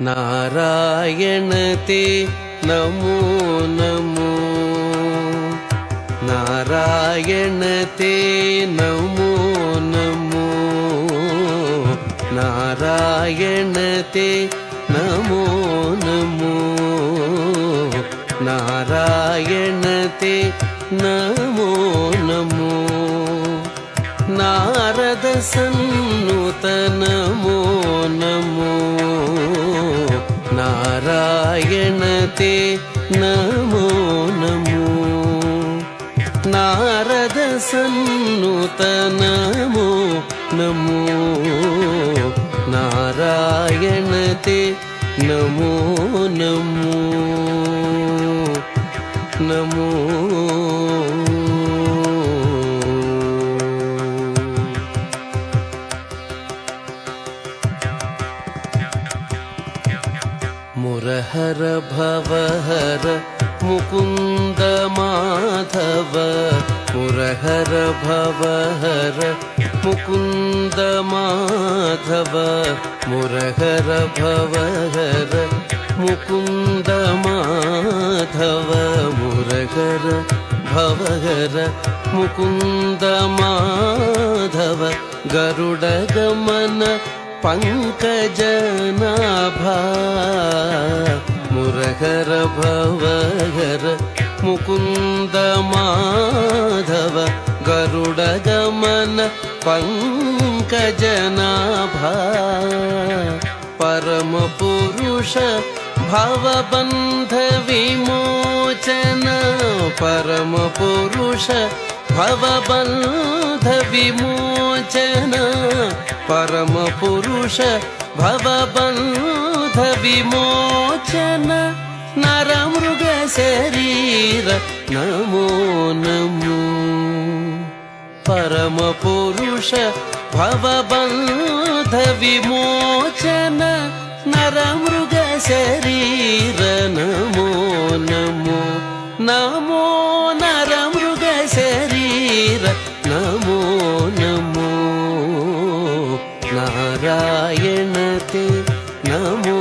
नारायण ते नमो नमो नारायण ते नमो नमो नारायण ते नमो नमो नारायण ते नमो नमो नारद सन्नुत नमो नमो नारायण ते नमो नमो नारद सन्नुत नमो नमो नारायण ते नमो नमो नमो मुरहर भवहर मुकुंद माधव मुरहर भवहर मुकुंद माधव मुरहर भवहर मुकुंद माधव मुरहर भवहर मुकुंद माधव गरुड़ गमन पंकजनाभा मुरहर भवहर मुकुंद माधव गरुड़ गमन पंकजनाभा परम पुरुष भवबंध विमोचन परम पुरुष भवबंध विमोचन परम पुरुष भवबंध विमोचन नर मृग शरीर नमो नमो परम पुरुष भवबंध विमोचन नर मृग शरीर नमो नमो नमो नर मृग शरीर नमो नमो नारायण ते नमो